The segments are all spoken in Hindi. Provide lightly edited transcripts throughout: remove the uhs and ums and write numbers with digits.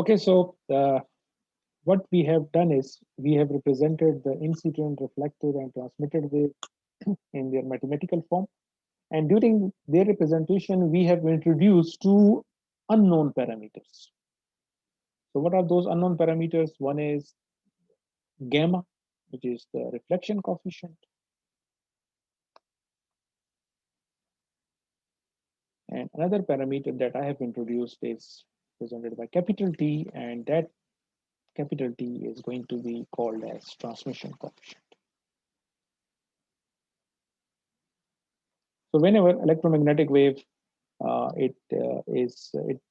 Okay, so what we have done is we have represented the incident, reflected, and transmitted wave in their mathematical form. And during their representation, we have introduced two unknown parameters. So what are those unknown parameters? One is gamma, which is the reflection coefficient. And another parameter that I have introduced is presented by capital T, and that capital T is going to be called as transmission coefficient. So whenever electromagnetic wave it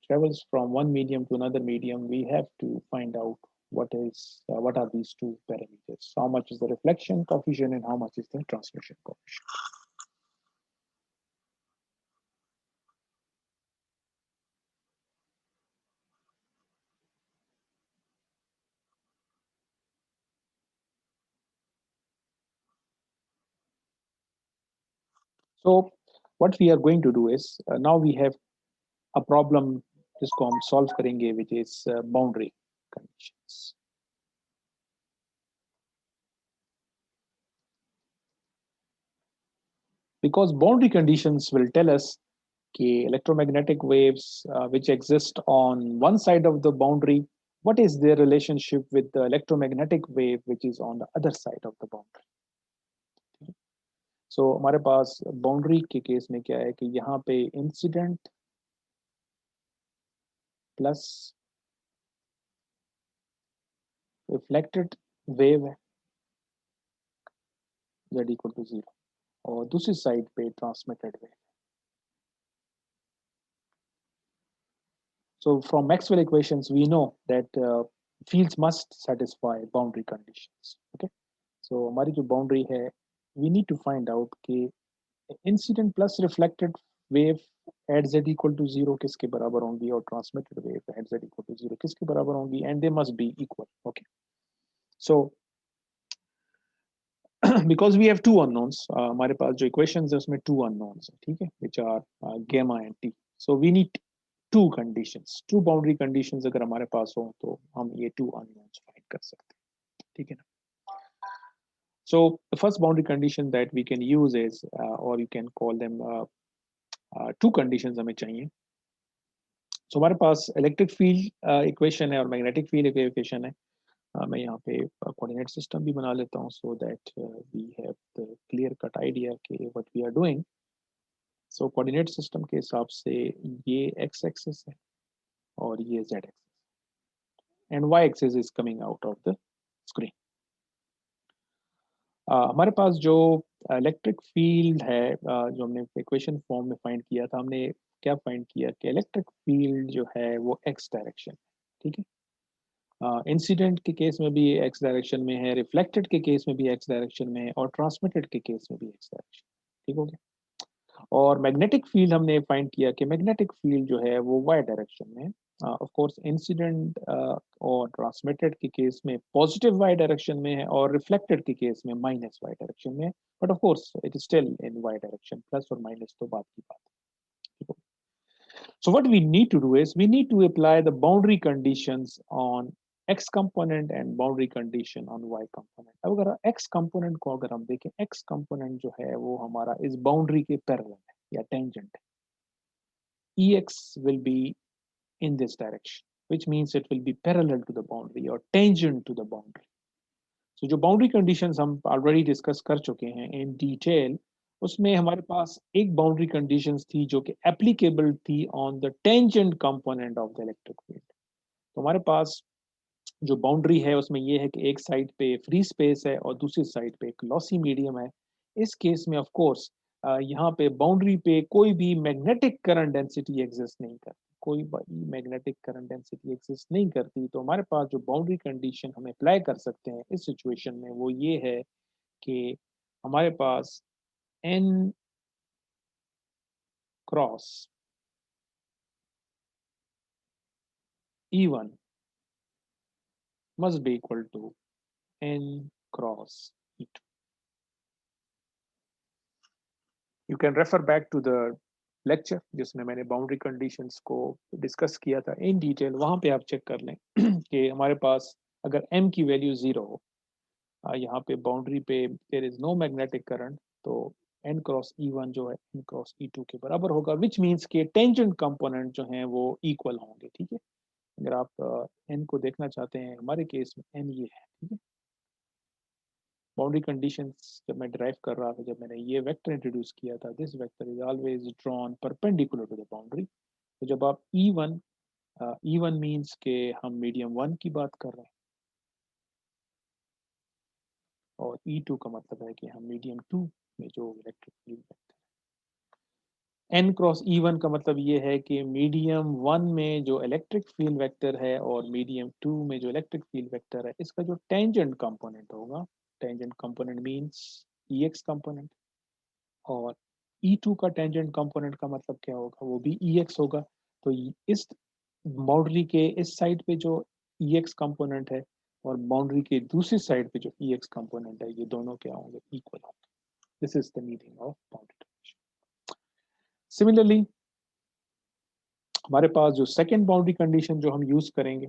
travels from one medium to another medium, we have to find out what are these two parameters. How much is the reflection coefficient and how much is the transmission coefficient. So what we are going to do is now we have a problem जिसको हम solve करेंगे, which is boundary conditions. Because boundary conditions will tell us electromagnetic waves which exist on one side of the boundary, what is their relationship with the electromagnetic wave which is on the other side of the boundary. So हमारे पास boundary के केस में क्या है कि यहाँ पे incident plus reflected wave है z equal to 0 और दूसरी साइड पे transmitted wave. So from Maxwell equations, we know that fields must satisfy boundary conditions. Okay, so हमारी जो boundary है, we need to find out कि incident plus reflected wave at z equal to 0 किसके बराबर होंगी और transmitted wave at z equal to 0 किसके बराबर होंगी, and they must be equal. Okay, so because we have two unknowns, हमारे पास जो equations है उसमें two unknowns, ठीक है, which are gamma and t. So we need two conditions, two boundary conditions अगर हमारे पास हो तो हम ये two unknowns find कर सकते हैं, ठीक है ना. So the first boundary condition that we can use is or you can call them two conditions हमें चाहिए. So हमारे पास इलेक्ट्रिक फील्ड इक्वेशन है और मैग्नेटिक फील्ड इक्वेशन है. मैं यहाँ पे कोऑर्डिनेट सिस्टम भी बना लेता हूँ so that we have the clear cut idea कि what we are doing. So coordinate system के हिसाब से ये x एक्सिस है और ये z axis and y axis is coming out of the screen. हमारे पास जो इलेक्ट्रिक फील्ड है जो हमने इक्वेशन फॉर्म में फाइंड किया था, हमने क्या फाइंड किया कि इलेक्ट्रिक फील्ड जो है वो x डायरेक्शन, ठीक है. इंसिडेंट के केस में भी x डायरेक्शन में है, रिफ्लेक्टेड के केस में भी x डायरेक्शन में है और ट्रांसमिटेड के केस में भी x डायरेक्शन, ठीक हो गया. और मैग्नेटिक फील्ड हमने फाइंड किया कि मैग्नेटिक फील्ड जो है वो y डायरेक्शन में, ऑफ कोर्स इंसिडेंट और ट्रांसमिटेड के केस में पॉजिटिव y डायरेक्शन में है और रिफ्लेक्टेड के केस में माइनस y डायरेक्शन में, but of course it is still in y direction, plus और माइनस तो बात की बात है. So what we need to do is we need to apply the boundary conditions on x component and boundary condition on y component. अब अगर x component को अगर हम देखें, x component जो है वो हमारा इस boundary के parallel है या tangent है. Ex will be in this direction, which means it will be parallel to the boundary or tangent to the boundary. So जो boundary conditions हम already discuss कर चुके हैं in detail, उसमें हमारे पास एक बाउंड्री कंडीशंस थी जो कि एप्लीकेबल थी on the tangent component of the electric field. तो हमारे पास जो बाउंड्री है उसमें ये है कि एक साइड पे फ्री स्पेस है और दूसरी साइड पे एक लॉसी मीडियम है. इस केस में ऑफ कोर्स यहाँ पे बाउंड्री पे कोई भी मैग्नेटिक करंट डेंसिटी एग्जिस्ट नहीं करती, कोई मैग्नेटिक करंट डेंसिटी एग्जिस्ट नहीं करती. तो हमारे पास जो बाउंड्री कंडीशन हम अप्लाई कर सकते हैं इस सिचुएशन में वो ये है कि हमारे पास n cross E1 must be equal to n cross E2. You can refer back to the lecture जिसमें मैंने बाउंड्री कंडीशंस को डिस्कस किया था इन डिटेल, वहाँ पे आप चेक कर लें कि हमारे पास अगर m की वैल्यू 0 हो, यहाँ पे बाउंड्री पे there is no magnetic current, तो n क्रॉस E1 जो है n क्रॉस E2 के बराबर होगा, विच मीन्स के टेंजेंट कंपोनेंट जो हैं वो इक्वल होंगे। ठीक है, अगर आप n को देखना चाहते हैं, हमारे केस में n ये है। ठीक है, बाउंड्री कंडीशंस जब मैं ड्राइव कर रहा था, जब मैंने ये वेक्टर इंट्रोड्यूस किया था, this vector is always drawn perpendicular to the boundary. तो जब आप E1 मीन्स के हम मीडियम 1 की बात कर रहे हैं, और E2 का मतलब है कि हम मीडियम 2 में जो electric field vector, n cross E1 का मतलब ये है कि मीडियम 1 में जो इलेक्ट्रिक फील्ड वेक्टर है और मीडियम 2 में जो इलेक्ट्रिक फील्ड वेक्टर है, इसका जो टेंजेंट कंपोनेंट होगा, tangent component means EX component, और E2 का टेंजेंट कंपोनेंट का मतलब क्या होगा, वो भी EX होगा। तो इस बाउंड्री के इस साइड पे जो EX कंपोनेंट है और बाउंड्री के दूसरी साइड पे जो EX कंपोनेंट है, ये दोनों क्या होंगे, इक्वल होंगे। This is the meaning of boundary condition. Similarly हमारे पास जो सेकेंड बाउंड्री कंडीशन जो हम यूज करेंगे,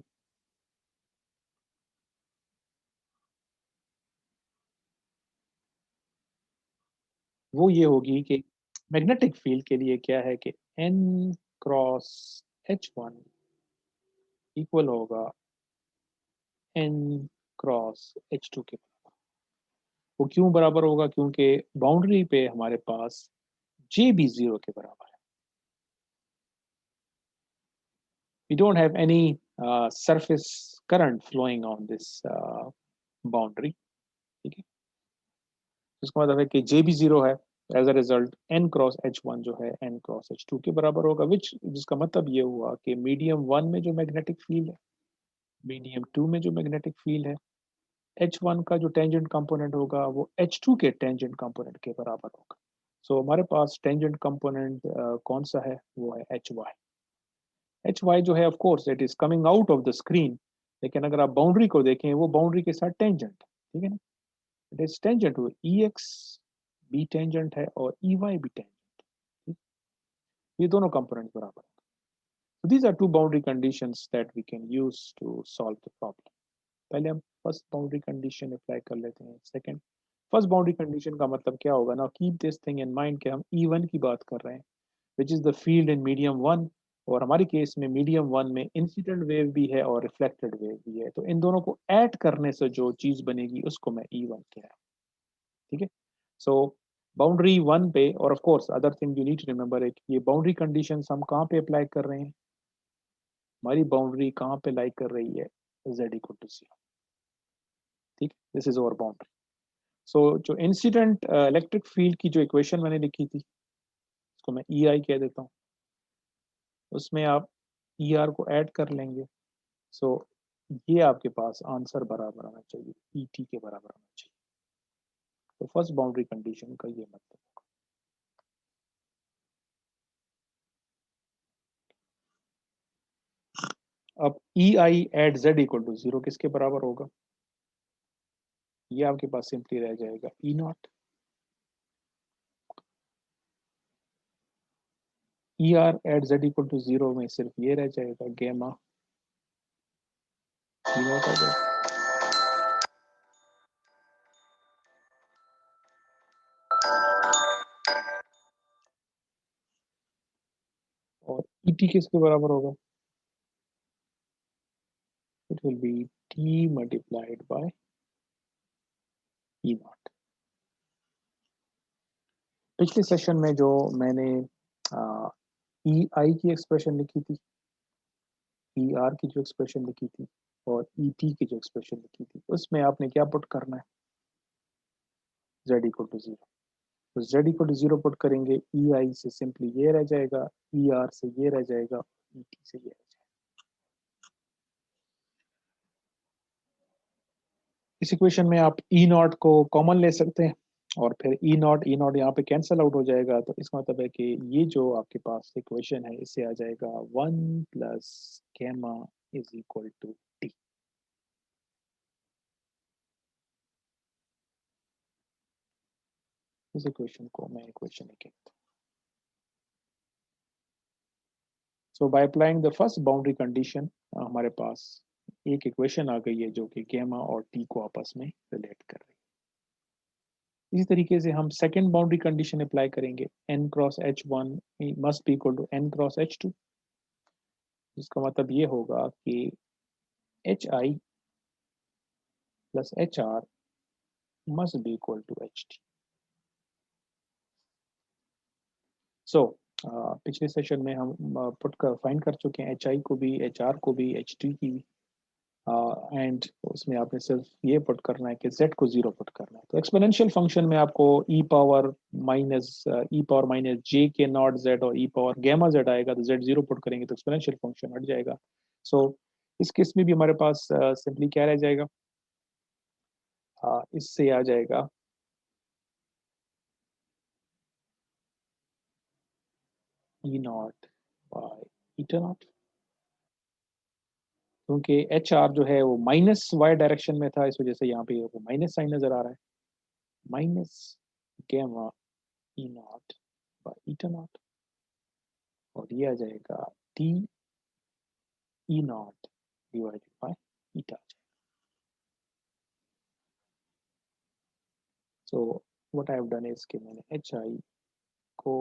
वो ये होगी कि मैग्नेटिक फील्ड के लिए क्या है कि n क्रॉस H1 इक्वल होगा n क्रॉस H2 के। वो क्यों बराबर होगा, क्योंकि बाउंड्री पे हमारे पास J भी 0 के बराबर है। We don't have any surface current flowing on this boundary। ठीक है, इसका मतलब है कि J भी 0 है। As a result n cross H1 जो है n क्रॉस H2 के बराबर होगा, विच जिसका मतलब ये हुआ कि मीडियम 1 में जो मैग्नेटिक फील्ड है, मीडियम 2 में जो मैग्नेटिक फील्ड है, H1 का जो टेंजेंट कंपोनेंट होगा वो H2 के टेंजेंट कंपोनेंट के बराबर होगा। सो हमारे पास टेंजेंट कंपोनेंट कौन सा है, वो है HY। HY जो है of course it is coming out of the screen, लेकिन अगर आप बाउंड्री को देखें, वो बाउंड्री के साथ टेंजेंट, ठीक है ना, it is tangent to EX भी टेंजेंट है और EY भी टेंजेंट। ये दोनों कंपोनेंट बराबर है। So these are two boundary conditions that we can use to solve the problem। पहले हम फर्स्ट बाउंड्री कंडीशन अप्लाई कर लेते हैं। सेकंड, फर्स्ट बाउंड्री कंडीशन का मतलब क्या होगा ना, keep this thing in mind कि हम E1 की बात कर रहे हैं, which is the field in medium 1, और हमारे केस में मीडियम 1 में इंसिडेंट वेव भी है और रिफ्लेक्टेड वेव भी है, तो इन दोनों को ऐड करने से जो चीज बनेगी उसको मैं E1 कह रहा हूँ। ठीक है, सो बाउंड्री 1 पे, और of course other thing you need to remember है कि ये बाउंड्री कंडीशंस हम कहाँ पे अप्लाई कर रहे हैं, हमारी बाउंड्री कहाँ पे लाई कर रही है, z इक्वल टू 0। ठीक, this is our boundary. So जो इंसिडेंट इलेक्ट्रिक फील्ड की जो इक्वेशन मैंने लिखी थी, उसको मैं EI कह देता हूँ, उसमें आप ER को ऐड कर लेंगे। सो ये आपके पास आंसर बराबर आना चाहिए, ET के बराबर आना चाहिए। तो फर्स्ट बाउंड्री कंडीशन का ये मतलब। अब EI at Z equal to 0 किसके बराबर होगा, ये आपके पास सिंपली रह जाएगा E naught. ER at Z equal to 0 में सिर्फ ये रह जाएगा गेमा E नॉट आ जाएगा। और ET किसके बराबर होगा, it will B T multiplied by E not. पिछले सेशन में जो मैंने EI की एक्सप्रेशन लिखी थी, ER की जो एक्सप्रेशन लिखी थी, और ET की जो एक्सप्रेशन लिखी थी, उसमें आपने क्या पुट करना है, Z इक्वल टू 0। तो Z इक्वल टू 0 पुट करेंगे, EI से सिंपली ये रह जाएगा, ER से ये रह जाएगा, ET से ये रह जाएगा। इस इक्वेशन में आप E नॉट को कॉमन ले सकते हैं, और फिर E नॉट यहाँ पे कैंसिल आउट हो जाएगा, तो इसका मतलब है कि ये जो आपके पास इक्वेशन है, इससे आ जाएगा 1 plus gamma is equal to T। इस इक्वेशन को मैं इक्वेशन कहता हूँ। So by applying the first boundary condition हमारे पास एक इक्वेशन आ गई है जो कि गैमा और टी को आपस में रिलेट कर रही है। इसी तरीके से हम सेकेंड बाउंड्री कंडीशन अप्लाई करेंगे, n cross h1 must be equal to n cross h2, जिसका मतलब ये होगा कि hi plus hr must be equal to ht. So पिछले सेशन में हम पुट कर फाइंड कर चुके हैं hi को भी, hr को भी, ht की भी, एंड उसमें आपने सिर्फ ये पुट करना है कि z को 0 पुट करना है। तो एक्सपोनेंशियल फंक्शन में आपको e पावर माइनस j के नॉट z और e पावर गैमा z आएगा, तो z 0 पुट करेंगे तो एक्सपोनेंशियल फंक्शन हट जाएगा। सो इस केस में भी हमारे पास सिंपली क्या रह जाएगा, इससे आ जाएगा ई नॉट बाई ईटा नॉट, क्योंकि एच आर जो है वो माइनस वाई डायरेक्शन में था, इस वजह से यहाँ पे वो माइनस साइन नजर आ रहा है, minus gamma E naught by eta not, और ये आ जाएगा T E naught divided by eta. So what I have done is कि मैंने एच आई को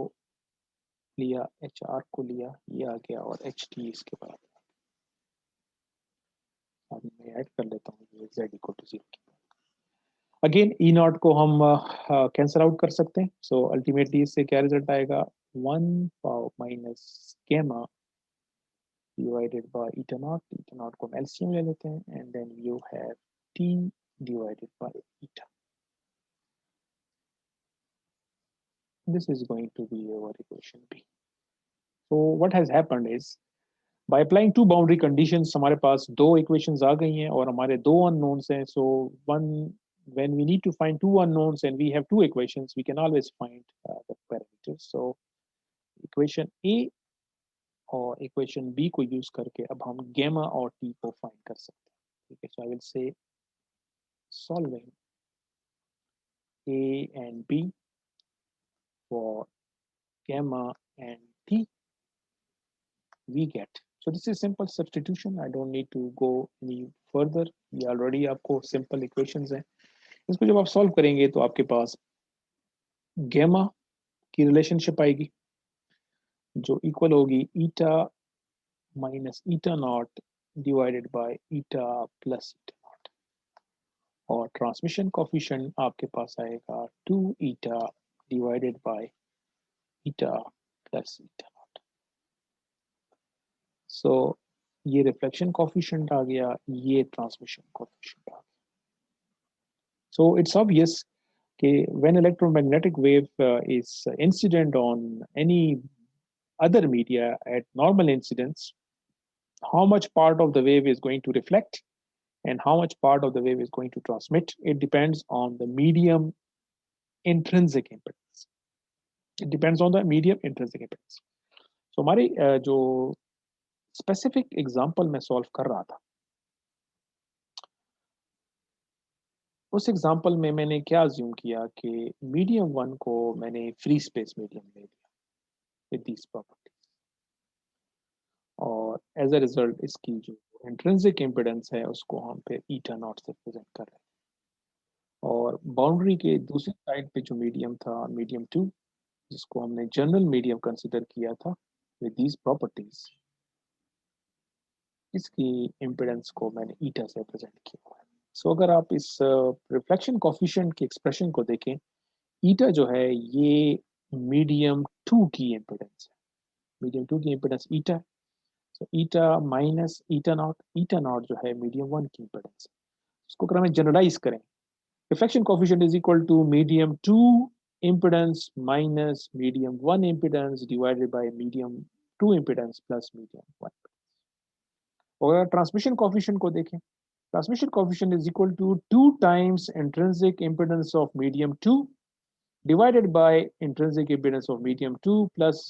लिया, एच आर को लिया, ये आ गया, और एच टी इसके बाद अब मैं ऐड कर लेता हूँ ये z इक्वल टू 0 की। अगेन ई नॉट को हम कैंसिल आउट कर सकते हैं, सो अल्टीमेटली इससे क्या रिजल्ट आएगा, 1 power minus gamma divided by eta naught को हम एलसीएम ले लेते हैं, and then you have t divided by eta. This is going to be our equation B. So what has happened is by applying two boundary conditions हमारे पास दो equations आ गई हैं और हमारे दो unknowns हैं, so when we need to find two unknowns and we have two equations, we can always find the parameters. So equation A और equation B को use करके अब हम gamma और t को find कर सकते हैं, ठीक है। So I will say solving A and B for gamma and t, we get, so this is simple substitution, I don't need to go any further, ये already आपको simple equations हैं। इसको जब आप सॉल्व करेंगे तो आपके पास गैमा की रिलेशनशिप आएगी जो इक्वल होगी eta minus eta not divided by eta plus eta not, और ट्रांसमिशन कोफिशिएंट आपके पास आएगा 2 eta divided by eta plus eta not. So ये रिफ्लेक्शन कोफिशिएंट आ गया, ये ट्रांसमिशन कोफिशिएंट आ गया। So it's obvious when electromagnetic wave is incident on any other media at normal incidence, how much part of the wave is going to reflect and how much part of the wave is going to transmit, it depends on the medium intrinsic impedance. It depends on the medium intrinsic impedance. So हमारी जो specific example मैं solve कर रहा था, उस एग्जाम्पल में मैंने क्या अज्यूम किया कि मीडियम वन को मैंने फ्री स्पेस मीडियम ले दिया विद दीज प्रॉपर्टीज, और एज अ रिजल्ट इसकी जो इंट्रिंसिक इम्पिडेंस है उसको हम फिर ईटा नॉट से प्रेजेंट कर रहे हैं, और बाउंड्री के दूसरी साइड पे जो मीडियम था, मीडियम टू, जिसको हमने जनरल मीडियम कंसिडर किया था विद दीज प्रॉपर्टीज, इसकी इम्पिडेंस को मैंने ईटा से प्रेजेंट किया हुआ है। सो अगर आप इस रिफ्लेक्शन कोफिशिएंट की एक्सप्रेशन को देखें, ईटा जो है ये मीडियम टू की इम्पिडेंस है, मीडियम टू की इम्पिडेंस ईटा है। सो ईटा माइनस ईटा नॉट जो है मीडियम वन की इम्पिडेंस है। इसको अगर हमें जनरलाइज करें, reflection coefficient is equal to medium two impedance minus medium one impedance divided by medium two impedance plus medium one. और अगर ट्रांसमिशन कोफिशिएंट को देखें, transmission coefficient is equal to 2 times intrinsic impedance of medium 2 divided by intrinsic impedance of medium 2 plus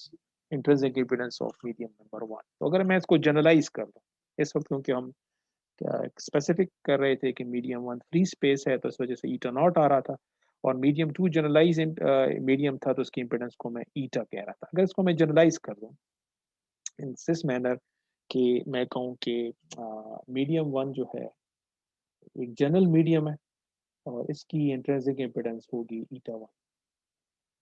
intrinsic impedance of medium number 1। तो अगर मैं इसको जनरलाइज कर दूं इस वक्त, क्योंकि हम स्पेसिफिक कर रहे थे कि मीडियम 1 फ्री स्पेस है तो इस वजह से ईटा नॉट आ रहा था, और मीडियम 2 जनरलाइज मीडियम था तो उसकी इम्पिडेंस को मैं ईटा कह रहा था। अगर इसको मैं जनरलाइज कर दूं इन दिस मैनर कि मैं कहूँ कि मीडियम वन जो है एक जनरल मीडियम है और इसकी इंट्रिंसिक इम्पिडेंस होगी ईटा वन।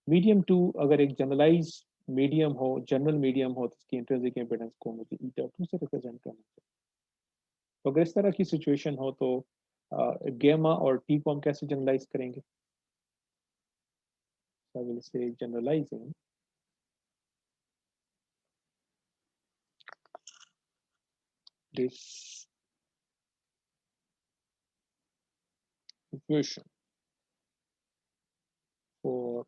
मीडियम टू अगर एक जनरलाइज मीडियम हो, जनरल मीडियम हो, तो इसकी इंट्रिंसिक इम्पिडेंस को मुझे ईटा टू से रिप्रेजेंट करना चाहिए। तो अगर इस तरह की सिचुएशन हो तो गेमा और टी को हम कैसे जनरलाइज करेंगे? I will say generalizing this equation for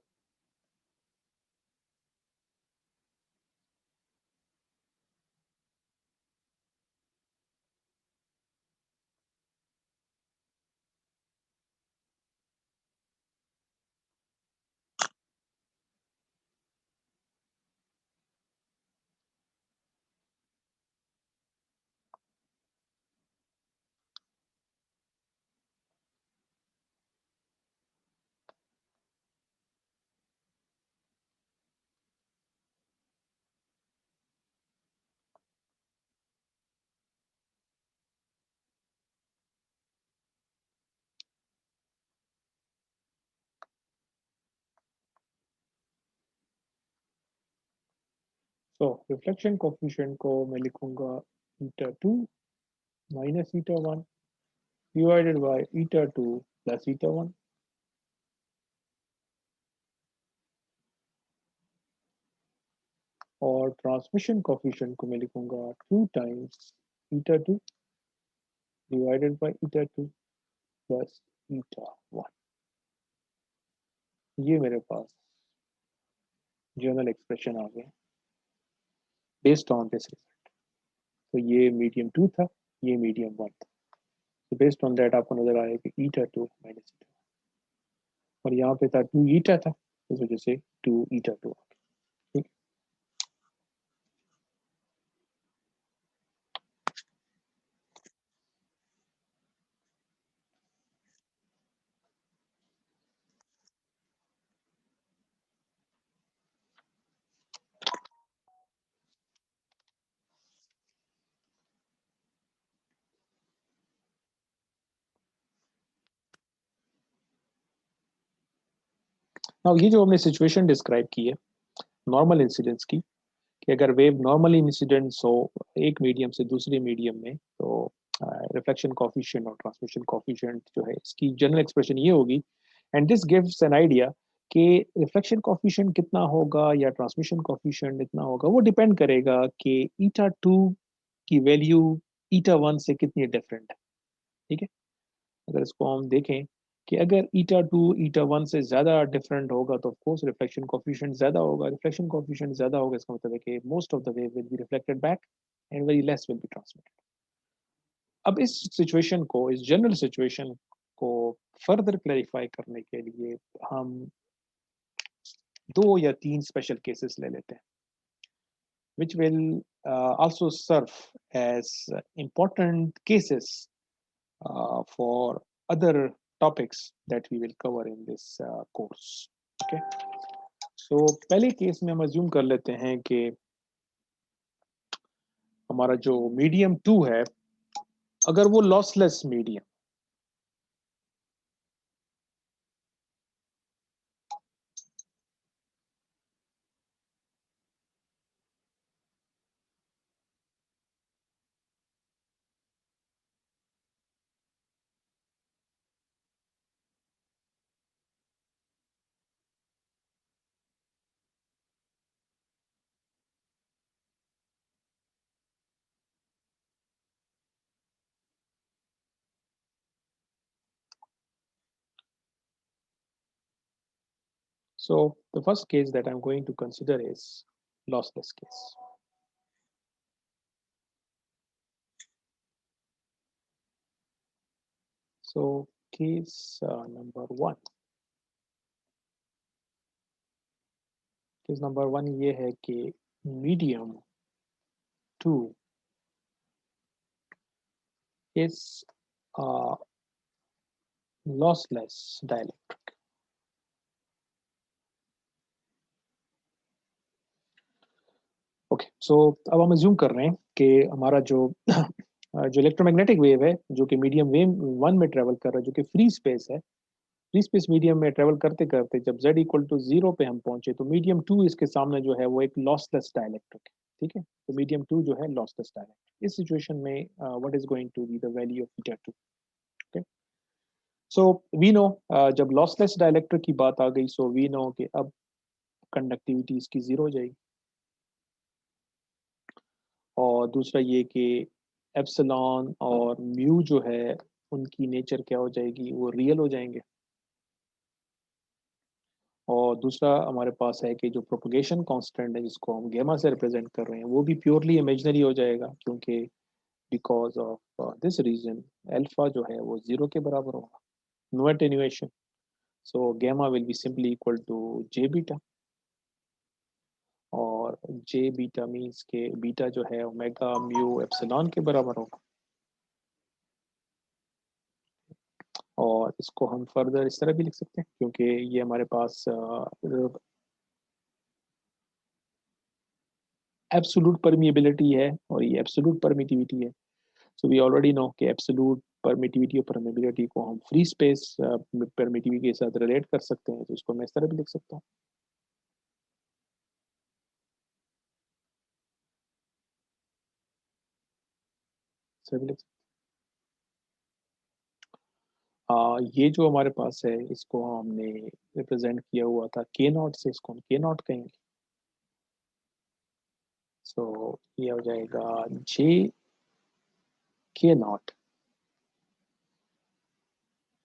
so reflection coefficient को मैं लिखूंगा eta 2 minus eta 1 divided by eta 2 plus eta 1 और ट्रांसमिशन कोफिशिएंट को मैं लिखूंगा 2 times eta 2 divided by eta 2 plus eta 1। ये मेरे पास जनरल एक्सप्रेशन आ गया बेस्ड ऑन दिस रिजल्ट। तो ये मीडियम 2 था, ये मीडियम 1 था। तो बेस्ड ऑन दैट आपको नजर आया कि eta 2 minus eta 1 और यहाँ पे था 2 eta था, इस वजह से 2 eta 2 आ गया। ठीक। अब ये जो हमने सिचुएशन डिस्क्राइब की है नॉर्मल इंसिडेंस की, कि अगर वेव नॉर्मली इंसिडेंस हो एक मीडियम से दूसरे मीडियम में, तो रिफ्लेक्शन कॉफिशिएंट और ट्रांसमिशन कॉफिशिएंट जो है इसकी जनरल एक्सप्रेशन ये होगी। And this gives an idea कि रिफ्लेक्शन कॉफिशिएंट कितना होगा या ट्रांसमिशन कॉफिशिएंट कितना होगा, वो डिपेंड करेगा कि ईटा 2 की वैल्यू ईटा 1 से कितनी डिफरेंट है। ठीक है, अगर इसको हम देखें कि अगर ईटा 2 ईटा 1 से ज़्यादा डिफरेंट होगा तो ऑफकोर्स रिफ्लेक्शन कोफिशिएंट ज़्यादा होगा। रिफ्लेक्शन कोफिशिएंट ज़्यादा होगा इसका मतलब है कि most of the wave will be reflected back and very less will be transmitted. अब इस सिचुएशन को, इस जनरल सिचुएशन को फर्दर क्लैरिफाई करने के लिए हम 2 या 3 स्पेशल केसेस ले लेते हैं which will also serve as important cases for other topics that we will cover in this course. Okay, so पहले केस में हम अज्यूम कर लेते हैं कि हमारा जो मीडियम 2 है अगर वो lossless medium, so the first case that I'm going to consider is lossless case. So case number 1, case number 1 ये है कि medium 2 is lossless dielectric. Okay, so अब हम अज्यूम कर रहे हैं कि हमारा जो जो इलेक्ट्रोमैग्नेटिक वेव है जो कि मीडियम वेव वन में ट्रेवल कर रहा है, जो कि फ्री स्पेस है, फ्री स्पेस मीडियम में ट्रेवल करते करते जब z इक्वल टू जीरो पे हम पहुंचे तो मीडियम टू इसके सामने जो है वो एक लॉसलेस डाइलेक्ट्रिक है। ठीक है, तो मीडियम टू जो है लॉसलेस डाइलेक्ट्रिक। इस सिचुएशन में what is going to be the value of beta two? Okay, so we know जब लॉसलेस डाइलेक्ट्रिक की बात आ गई, सो वी नो कि अब कंडक्टिविटी इसकी जीरो हो जाएगी, और दूसरा ये कि एप्सिलॉन और म्यू जो है उनकी नेचर क्या हो जाएगी, वो रियल हो जाएंगे। और दूसरा हमारे पास है कि जो प्रोपगेशन कांस्टेंट है जिसको हम गेमा से रिप्रेजेंट कर रहे हैं वो भी प्योरली इमेजिनरी हो जाएगा, क्योंकि because of this reason alpha जो है वो जीरो के बराबर होगा, no attenuation. So gamma will be simply equal to j beta, और जे बीटा मीन्स के बीटा जो है ओमेगा म्यू एप्सिलॉन के बराबर होगा। और इसको हम फर्दर इस तरह भी लिख सकते हैं, क्योंकि ये हमारे पास एब्सोलूट परमिएबिलिटी है और ये एब्सोलूट परमिटिविटी है। सो वी ऑलरेडी नो कि एब्सोलूट परमिटिविटी और परमिबिलिटी को हम फ्री स्पेस परमिटिविटी के साथ रिलेट कर सकते हैं, तो इसको मैं इस तरह भी लिख सकता हूँ। इस तरह भी लिख सकते ये जो हमारे पास है इसको हमने रिप्रेजेंट किया हुआ था के नॉट से, इसको हम के नॉट कहेंगे। सो ये हो जाएगा J K naught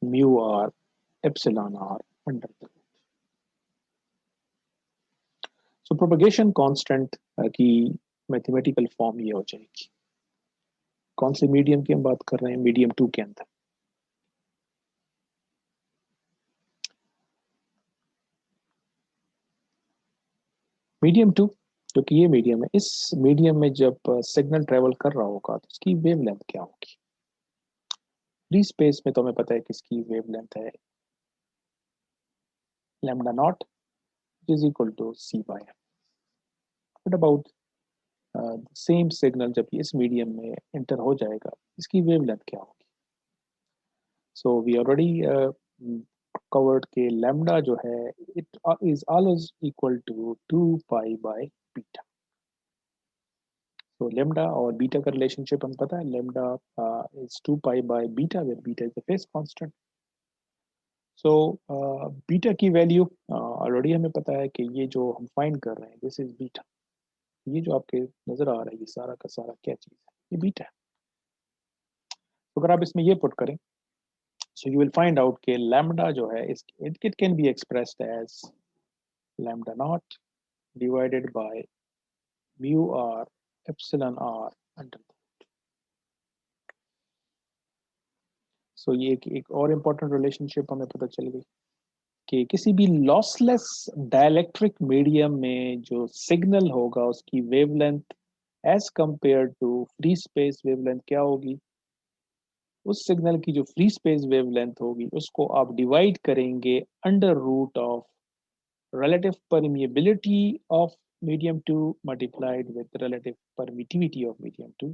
mu r epsilon r under the. So propagation constant की मैथमेटिकल फॉर्म ये हो जाएगी। कौन से मीडियम की हम बात कर रहे हैं? मीडियम टू के अंदर। मीडियम टू जो कि ये मीडियम है, इस मीडियम में जब सिग्नल ट्रेवल कर रहा होगा तो उसकी वेवलेंथ क्या होगी? फ्री स्पेस में तो हमें पता है कि इसकी वेवलेंथ है lambda naught is equal to C by M. What about same signal जब ये इस मीडियम में एंटर हो जाएगा, इसकी वेवलेंथ क्या होगी? सो वी ऑलरेडी कवर्ड के लैम्डा जो है it is always equal to 2 pi by beta. तो लेमडा और बीटा का रिलेशनशिप हम पता है, lambda is 2 pi by beta where beta is the phase constant. So beta की वैल्यू ऑलरेडी हमें पता है कि ये जो हम फाइंड कर रहे हैं दिस इज बीटा। ये जो आपके नजर आ रहा है ये सारा का सारा क्या चीज है? ये बीटा है। तो अगर आप इसमें ये पुट करें, so you will find out कि लैम्डा जो है it can be expressed as lambda not divided by mu r epsilon r under. So ये एक और इम्पोर्टेंट रिलेशनशिप हमें पता चल गई कि किसी भी लॉसलेस डाइलेक्ट्रिक मीडियम में जो सिग्नल होगा उसकी wavelength as compare to free space wavelength क्या होगी? उस सिग्नल की जो फ्री स्पेस वेवलेंथ होगी उसको आप डिवाइड करेंगे under root of relative permeability of medium 2 multiplied with relative permittivity of medium 2,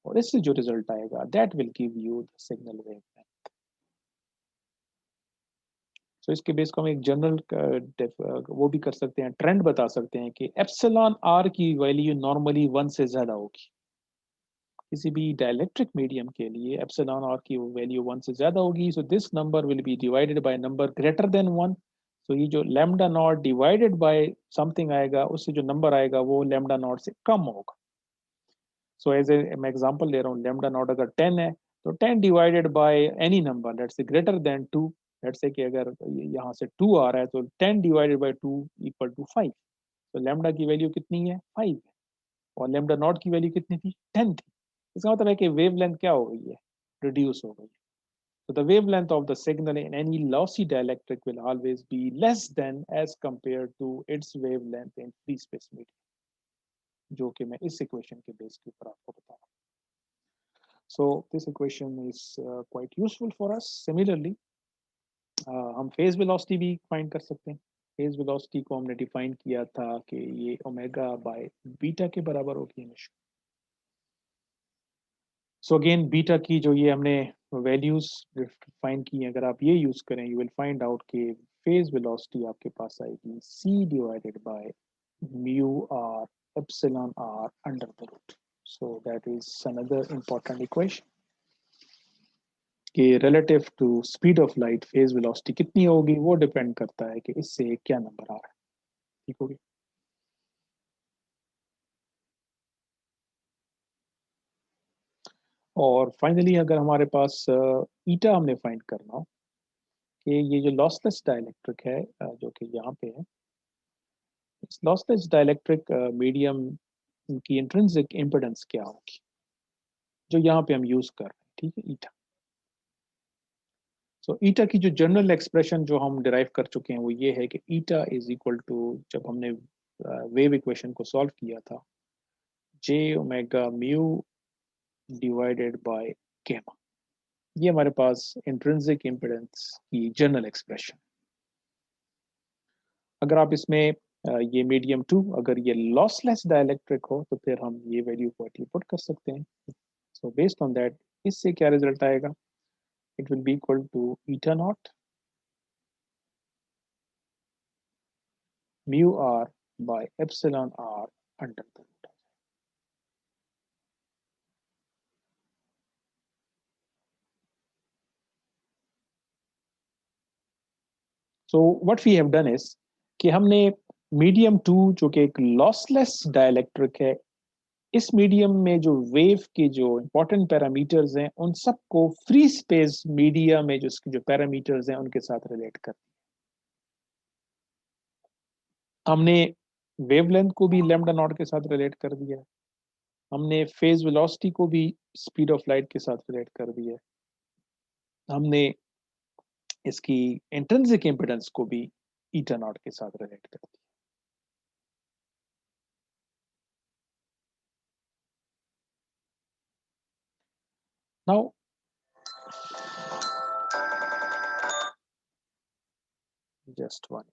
और इससे जो रिजल्ट आएगा that will give you the signal wavelength। तो इसके बेस को हम एक जनरल वो भी कर सकते हैं, ट्रेंड बता सकते हैं कि एप्सिलॉन आर की वैल्यू नॉर्मली वन से ज्यादा होगी। किसी भी डाइलेक्ट्रिक मीडियम के लिए एप्सिलॉन आर की वैल्यू वन से ज्यादा होगी, so this number will be divided by number greater than one. So ये जो lambda not divided by something आएगा उससे जो नंबर आएगा वो लैम्डा नॉट से कम होगा। सो एज ए मैं एग्जांपल ले रहा हूँ, लैम्डा नॉट अगर 10 है तो 10 divided by any number let's say greater than 2। Let's say कि अगर यहाँ से 2 आ रहा है तो 10 डिवाइडेड बाय 2 इक्वल टू 5। तो लैम्डा की वैल्यू कितनी है? 5 है। और लैम्डा नॉट की वैल्यू कितनी थी? 10 थी। इसका मतलब है कि वेवलेंथ क्या हो गई है? रिड्यूस हो गई है। So the wavelength of the signal in any lossy dielectric will always be less than as compared to its wavelength in free space medium, जो कि मैं इस इक्वेशन के बेस के ऊपर आपको बता रहा हूँ। So this equation is quite useful for us. Similarly, हम फेज वेलोसिटी भी फाइंड कर सकते हैं। फेज वेलोसिटी को हमने डिफाइन किया था कि ये ओमेगा बाय बीटा के बराबर होगी हमेशा। सो अगेन बीटा की जो ये हमने वैल्यूज डिफाइन की हैं, अगर आप ये यूज करें यू विल फाइंड आउट कि फेज वेलोसिटी आपके पास आएगी c divided by mu r epsilon r under the root. So that is another important equation कि relative to speed of light phase velocity कितनी होगी वो डिपेंड करता है कि इससे क्या नंबर आ रहा है। ठीक होगी। और फाइनली अगर हमारे पास ईटा हमने फाइंड करना हो कि ये जो लॉसलेस डाइलेक्ट्रिक है जो कि यहाँ पे है, इस लॉसलेस डाइलेक्ट्रिक मीडियम की इंट्रिंसिक इम्पिडेंस क्या होगी जो यहाँ पे हम यूज कर रहे हैं। ठीक है, ईटा। सो ईटा की जो जनरल एक्सप्रेशन जो हम डिराइव कर चुके हैं वो ये है कि ईटा इज इक्वल टू, जब हमने वेव इक्वेशन को सॉल्व किया था, जे ओमेगा म्यू डिवाइडेड बाय गेमा। ये हमारे पास इंट्रिंसिक इम्पिडेंस की जनरल एक्सप्रेशन। अगर आप इसमें ये मीडियम टू अगर ये लॉसलेस डाइलेक्ट्रिक हो तो फिर हम ये वैल्यू को पुट कर सकते हैं। सो बेस्ड ऑन दैट इससे क्या रिजल्ट आएगा, it will be equal to eta naught mu r by epsilon r under the root. So what we have done is कि हमने मीडियम टू जो कि एक लॉसलेस डाइलेक्ट्रिक है, इस मीडियम में जो वेव के जो इंपॉर्टेंट पैरामीटर्स हैं उन सबको फ्री स्पेस मीडिया में जो उसके जो पैरामीटर्स हैं उनके साथ रिलेट कर। हमने वेवलेंथ को भी लैम्डा नॉट के साथ रिलेट कर दिया है, हमने फेज वेलोसिटी को भी स्पीड ऑफ लाइट के साथ रिलेट कर दिया है, हमने इसकी इंट्रिंसिक इम्पिडेंस को भी ईटा नॉट के साथ रिलेट कर दिया। Now just one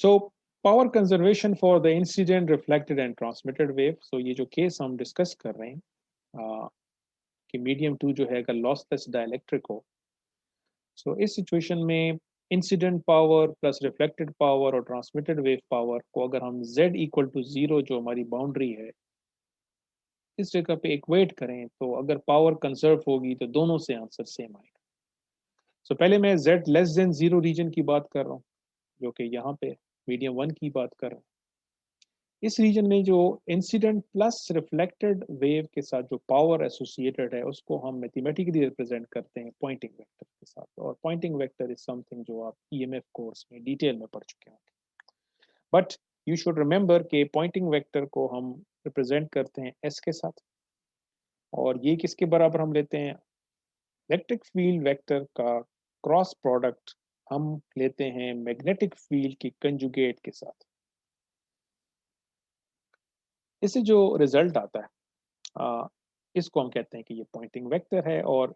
so power conservation for the incident reflected and transmitted wave. So ये जो केस हम डिस्कस कर रहे हैं कि मीडियम टू जो है अगर लॉसलेस डाइलेक्ट्रिक हो, सो इस सिचुएशन में incident power plus reflected power और ट्रांसमिटेड वेव पावर को अगर हम z इक्वल टू 0 जो हमारी बाउंड्री है इस जगह पे इक्वेट करें, तो अगर पावर कंजर्व होगी तो दोनों से आंसर सेम आएगा। सो पहले मैं z लेस देन 0 रीजन की बात कर रहा हूँ, जो कि यहाँ पे मीडियम 1 की बात कर रहा हूँ। इस रीजन में जो इंसिडेंट प्लस रिफ्लेक्टेड वेव के साथ जो पावर एसोसिएटेड है उसको हम मैथमेटिकली रिप्रेजेंट करते हैं पॉइंटिंग वेक्टर के साथ, और पॉइंटिंग वेक्टर इज समथिंग जो आप ईएमएफ कोर्स में डिटेल में पढ़ चुके होंगे। बट यू शुड रिमेंबर कि पॉइंटिंग वेक्टर को हम रिप्रेजेंट करते हैं एस के साथ, और ये किसके बराबर हम लेते हैं, इलेक्ट्रिक फील्ड वेक्टर का क्रॉस प्रोडक्ट हम लेते हैं मैग्नेटिक फील्ड की कंजुगेट के साथ। इससे जो रिजल्ट आता है इसको हम कहते हैं कि ये पॉइंटिंग वेक्टर है। और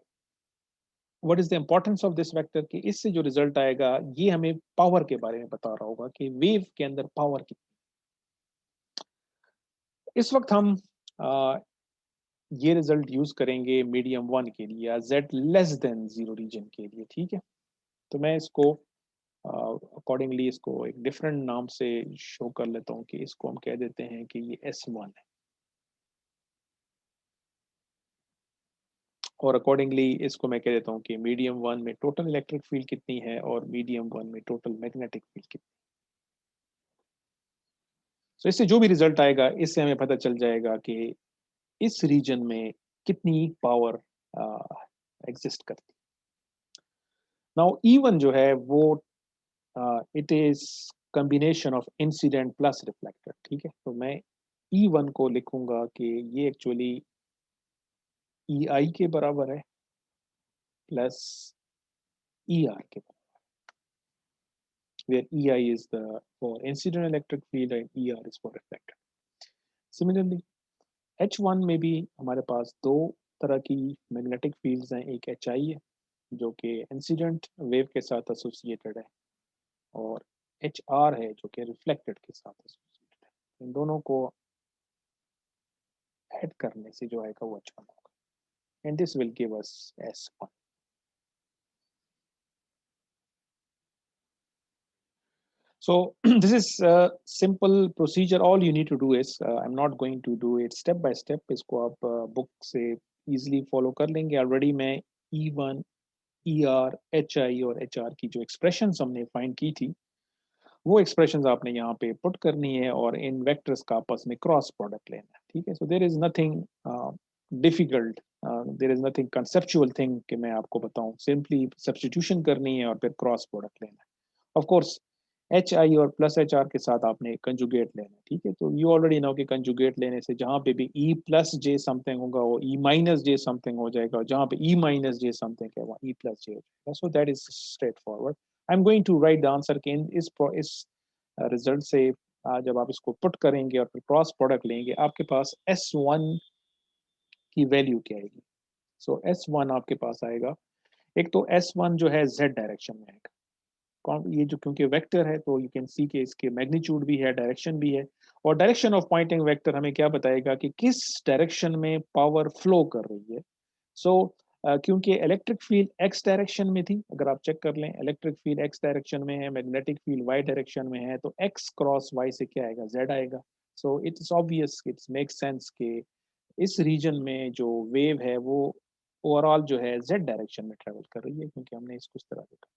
what is the importance of this vector, कि इससे जो रिजल्ट आएगा ये हमें पावर के बारे में बता रहा होगा कि वेव के अंदर पावर कितनी। इस वक्त हम आ, ये रिजल्ट यूज करेंगे मीडियम 1 के लिए या z लेस देन 0 रीजन के लिए, ठीक है। तो मैं इसको अकॉर्डिंगली इसको एक डिफरेंट नाम से शो कर लेता हूँ कि इसको हम कह देते हैं कि ये S1 है, और अकॉर्डिंगली इसको मैं कह देता हूँ कि मीडियम 1 में टोटल इलेक्ट्रिक फील्ड कितनी है और मीडियम 1 में टोटल मैग्नेटिक फील्ड कितनी। तो इससे जो भी रिजल्ट आएगा इससे हमें पता चल जाएगा कि इस रीजन में कितनी पावर एग्जिस्ट करती। नाउ E1 जो है वो it is combination of incident plus reflected, ठीक है। तो मैं E1 को लिखूंगा कि ये एक्चुअली EI के बराबर है प्लस ER के बराबर, where EI is the for incident electric field and ER is for reflected. Similarly, H1 में भी हमारे पास दो तरह की मैग्नेटिक फील्ड्स हैं, एक HI है जो कि इंसिडेंट वेव के साथ एसोसिएटेड है, और HR है जो कि रिफ्लेक्टेड के साथ एसोसिएटेड है। इन दोनों को ऐड करने से जो आएगा वो H1 होगा, and this will give us S1. So this is a simple procedure. All you need to do is I'm not going to do it step by step. इसको आप बुक से easily follow कर लेंगे। Already मैं E1, ER, HI और HR की जो expressions हमने find की थी वो expressions आपने यहाँ पे put करनी है और इन vectors का आपस में cross product लेना है, ठीक है। So there is nothing difficult, there is nothing conceptual thing कि मैं आपको बताऊं, simply substitution करनी है और फिर cross product लेना है। Of course HI और प्लस HR के साथ आपने कंजुगेट लेना है, ठीक है। तो यू ऑलरेडी नो कि कंजुगेट लेने से जहां पे भी E प्लस जे समथिंग होगा वो E माइनस जे समथिंग हो जाएगा, और जहां पे E माइनस जे समथिंग है वहाँ E प्लस जे हो जाएगा। So that is straightforward. I am going to write the answer के इस रिजल्ट से जब आप इसको पुट करेंगे और फिर क्रॉस प्रोडक्ट लेंगे आपके पास S1 की वैल्यू क्या आएगी। सो S1 आपके पास आएगा, एक तो S1 जो है Z डायरेक्शन में आएगा, ये जो क्योंकि वेक्टर है तो यू कैन सी कि इसके मैग्नीट्यूड भी है, डायरेक्शन भी है, और डायरेक्शन ऑफ पॉइंटिंग वेक्टर हमें क्या बताएगा कि किस डायरेक्शन में पावर फ्लो कर रही है। सो क्योंकि इलेक्ट्रिक फील्ड एक्स डायरेक्शन में थी, अगर आप चेक कर लें इलेक्ट्रिक फील्ड एक्स डायरेक्शन में है, मैग्नेटिक फील्ड वाई डायरेक्शन में है, तो एक्स क्रॉस वाई से क्या आएगा, जेड आएगा। So it's obvious, it's make sense कि इस रीजन में जो वेव है वो ओवरऑल जो है जेड डायरेक्शन में ट्रेवल कर रही है, क्योंकि हमने इसको इस तरह देखा।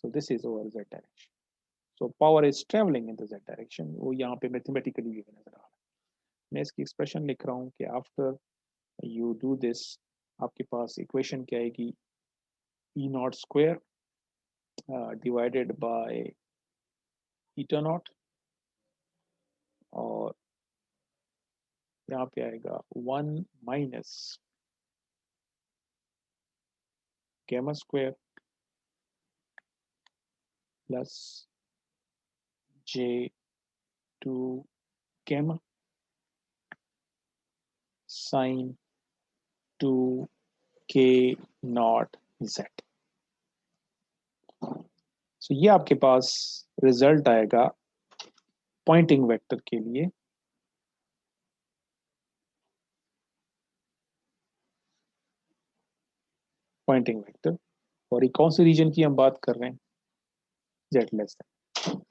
So this is over z direction. So power is traveling in the z direction. वो यहाँ पे मैथमेटिकली भी नजर आ रहा है। मैं इसकी एक्सप्रेशन लिख रहा हूँ कि आफ्टर यू डू दिस आपके पास इक्वेशन क्या आएगी, E naught square divided by eta not, और यहाँ पे आएगा 1 minus gamma square plus J2 gamma sine 2 K naught Z। So ये आपके पास रिजल्ट आएगा पॉइंटिंग वेक्टर के लिए। पॉइंटिंग वेक्टर, और ये कौन से रीजन की हम बात कर रहे हैं, z less than.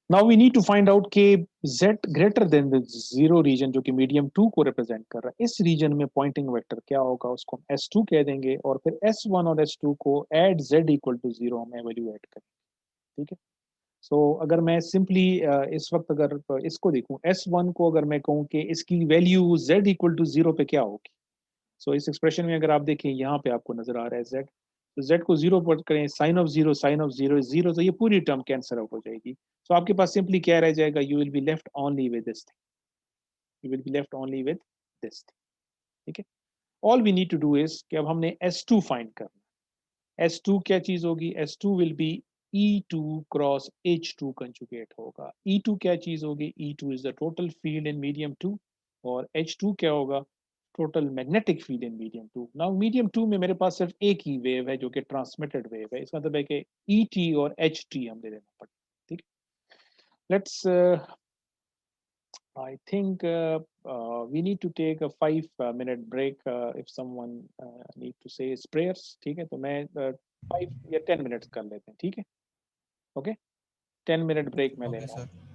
Now we need to find out के z greater than the zero region जो कि मीडियम 2 को रिप्रेजेंट कर रहा है, इस रीजन में पॉइंटिंग वेक्टर क्या होगा, उसको हम S2 कह देंगे, और फिर S1 और S2 को at Z equal to zero हम एवेल्यूएट करेंगे। ठीक है। सो अगर मैं सिंपली इस वक्त अगर इसको देखूं, S1 को अगर मैं कहूं कि इसकी value Z equal to zero पे क्या होगी, सो इस एक्सप्रेशन में अगर आप देखें यहाँ पे आपको नजर आ रहा है जेड, तो जेड को जीरो पर करें, साइन ऑफ जीरो जीरो, तो ये पूरी टर्म कैंसिल आउट हो जाएगी। सो आपके पास सिंपली क्या रह जाएगा, you will be left only with this thing, you will be left only with this thing. ठीक है। All we need to do is कि अब हमने S2 फाइंड करना। S2 क्या चीज होगी, S2 will be E2 cross H2 conjugate होगा। E2 क्या चीज होगी, E2 is the total field in medium 2, और H2 क्या होगा, total magnetic field in medium 2। Now medium 2 में मेरे पास सिर्फ एक ही वेव है जो कि ट्रांसमिटेड वेव है, इसका मतलब है कि ET और HT हम दे देना पड़ेगा। ठीक है। Let's I think we need to take a 5 minute break if someone need to say his prayers। ठीक है, तो मैं 5 या 10 मिनट्स कर लेते हैं। ठीक है, ओके, 10 मिनट ब्रेक मैं ले ओके रहा हूँ। सर।